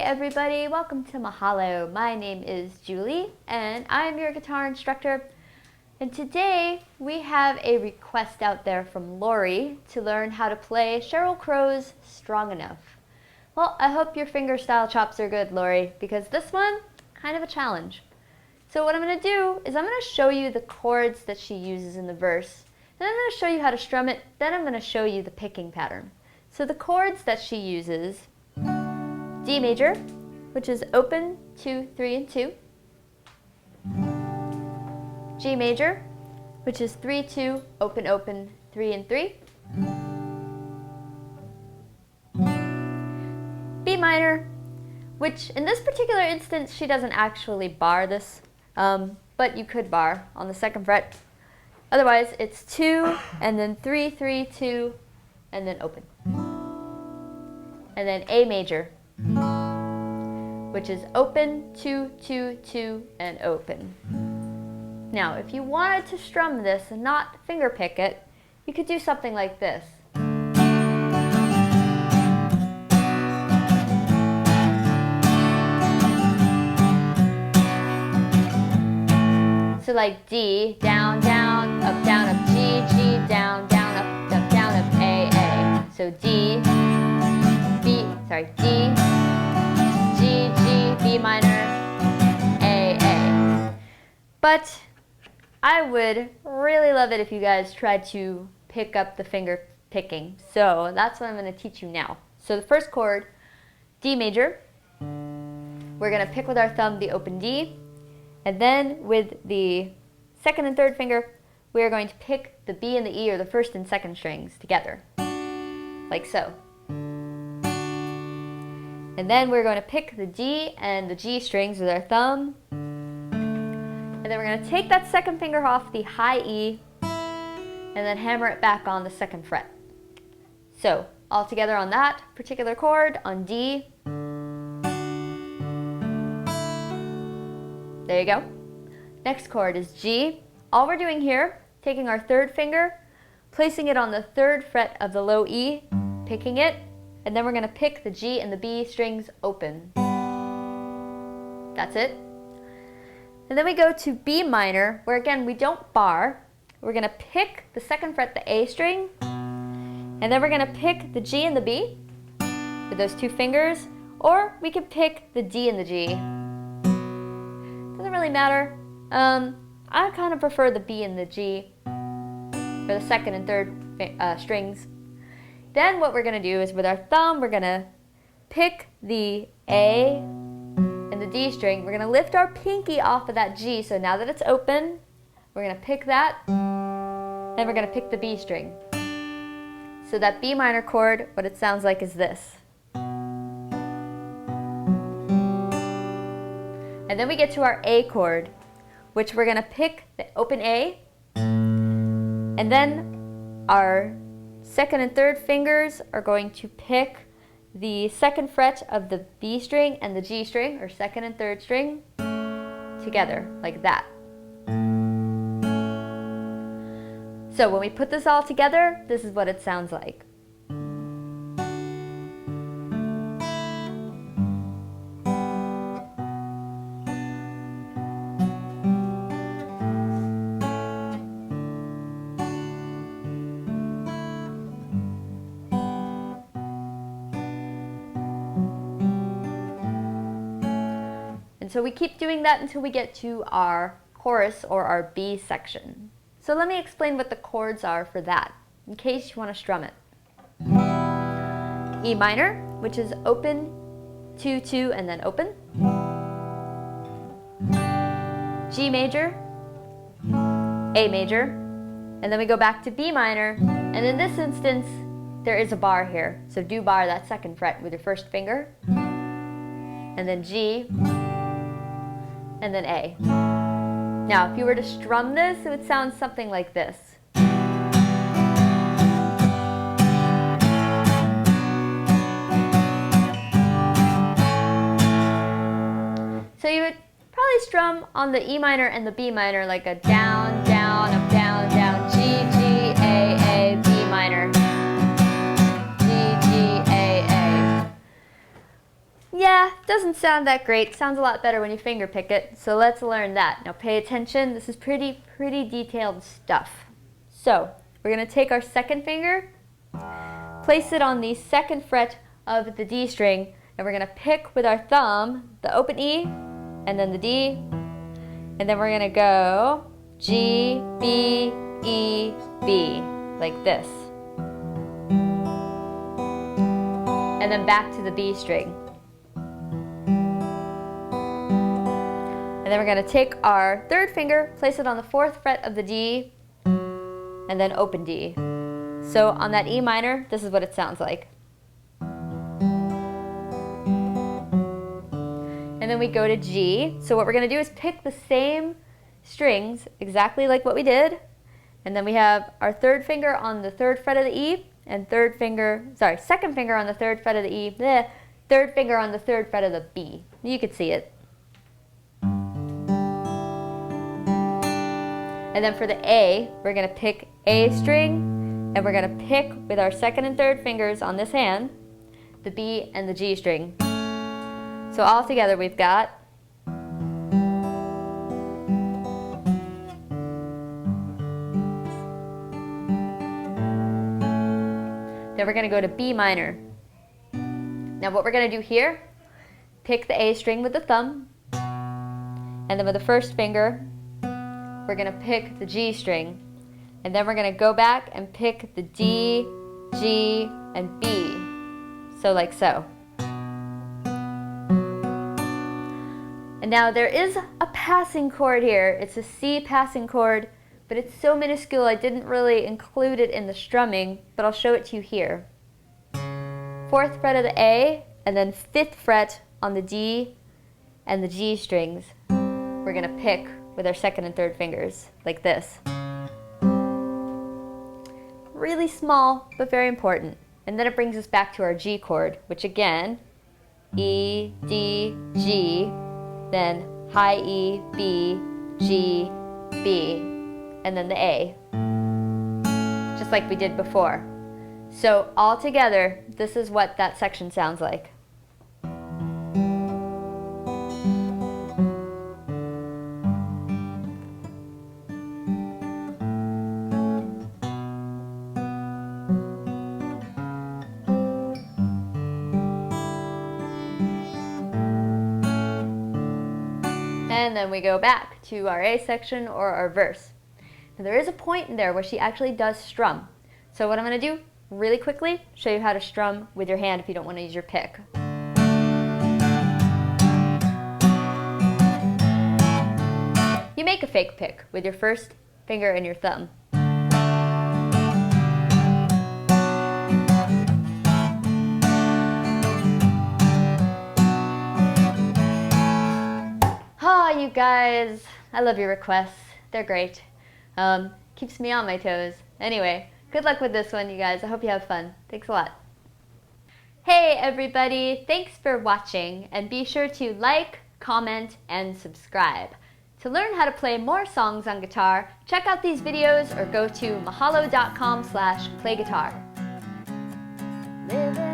everybody, welcome to Mahalo. My name is Julie and I am your guitar instructor. And today we have a request out there from Lori to learn how to play Sheryl Crow's Strong Enough. Well, I hope your fingerstyle chops are good, Lori, because this one, kind of a challenge. So what I'm going to do is I'm going to show you the chords that she uses in the verse. Then I'm going to show you how to strum it, then I'm going to show you the picking pattern. So the chords that she uses: D major, which is open 2, 3, and 2. G major, which is 3, 2, open, open, 3, and 3. B minor, which in this particular instance she doesn't actually bar this, but you could bar on the 2nd fret. Otherwise it's 2, and then 3, 3, 2, and then open. And then A major, which is open, 2, 2, 2, and open. Now, if you wanted to strum this and not finger pick it, you could do something like this. So like D, down, down, up, G, G, down, down, up, A, A. So D, D, G, G, B minor, A, A. But I would really love it if you guys tried to pick up the finger picking. So that's what I'm going to teach you now. So the first chord, D major, we're going to pick with our thumb the open D, and then with the 2nd and 3rd finger, we are going to pick the B and the E, or the 1st and 2nd strings, together, like so. And then we're going to pick the D and the G strings with our thumb. And then we're going to take that 2nd finger off the high E and then hammer it back on the 2nd fret. So, all together on that particular chord, on D. There you go. Next chord is G. All we're doing here, taking our 3rd finger, placing it on the 3rd fret of the low E, picking it, and then we're going to pick the G and the B strings open. That's it. And then we go to B minor, where again we don't bar. We're going to pick the 2nd fret, the A string, and then we're going to pick the G and the B with those 2 fingers, or we can pick the D and the G. Doesn't really matter. I kind of prefer the B and the G for the 2nd and 3rd strings. Then what we're going to do is with our thumb, we're going to pick the A and the D string. We're going to lift our pinky off of that G. So now that it's open, we're going to pick that, and we're going to pick the B string. So that B minor chord, what it sounds like is this. And then we get to our A chord, which we're going to pick the open A, and then our 2nd and 3rd fingers are going to pick the 2nd fret of the B string and the G string, or 2nd and 3rd string, together, like that. So when we put this all together, this is what it sounds like. And so we keep doing that until we get to our chorus, or our B section. So let me explain what the chords are for that, in case you want to strum it. E minor, which is open, 2, 2, and then open. G major, A major, and then we go back to B minor, and in this instance, there is a bar here. So do bar that 2nd fret with your 1st finger, and then G, and then A. Now, if you were to strum this, it would sound something like this. So you would probably strum on the E minor and the B minor like a down, down, up, down, down, G, G, A, B minor. G, G, A. Yeah, doesn't sound that great. Sounds a lot better when you finger pick it. So let's learn that. Now pay attention. This is pretty detailed stuff. So we're going to take our second finger, place it on the second fret of the D string, and we're going to pick with our thumb the open E, and then the D, and then we're going to go G, B, E, B, like this. And then back to the B string. And then we're going to take our third finger, place it on the fourth fret of the D, and then open D. So on that E minor, this is what it sounds like. And then we go to G. So what we're going to do is pick the same strings, exactly like what we did. And then we have our third finger on the third fret of the E, and second finger on the third fret of the E, third finger on the third fret of the B. You could see it. And then for the A, we're going to pick A string, and we're going to pick with our second and third fingers on this hand, the B and the G string. So all together we've got then we're going to go to B minor. Now what we're going to do here, pick the A string with the thumb, and then with the first finger, we're going to pick the G string. And then we're going to go back and pick the D, G, and B. So like so. And now there is a passing chord here. It's a C passing chord, but it's so minuscule I didn't really include it in the strumming, but I'll show it to you here. Fourth fret of the A, and then fifth fret on the D and the G strings. We're going to pick with our second and third fingers, like this. Really small, but very important. And then it brings us back to our G chord, which again, E, D, G, then high E, B, G, B, and then the A, just like we did before. So all together, this is what that section sounds like. And then we go back to our A section or our verse. Now there is a point in there where she actually does strum. So what I'm going to do really quickly, show you how to strum with your hand if you don't want to use your pick. You make a fake pick with your first finger and your thumb. Oh, you guys, I love your requests. They're great. Keeps me on my toes. Anyway, good luck with this one, you guys. I hope you have fun. Thanks a lot. Hey, everybody. Thanks for watching. And be sure to like, comment, and subscribe. To learn how to play more songs on guitar, check out these videos or go to mahalo.com/playguitar.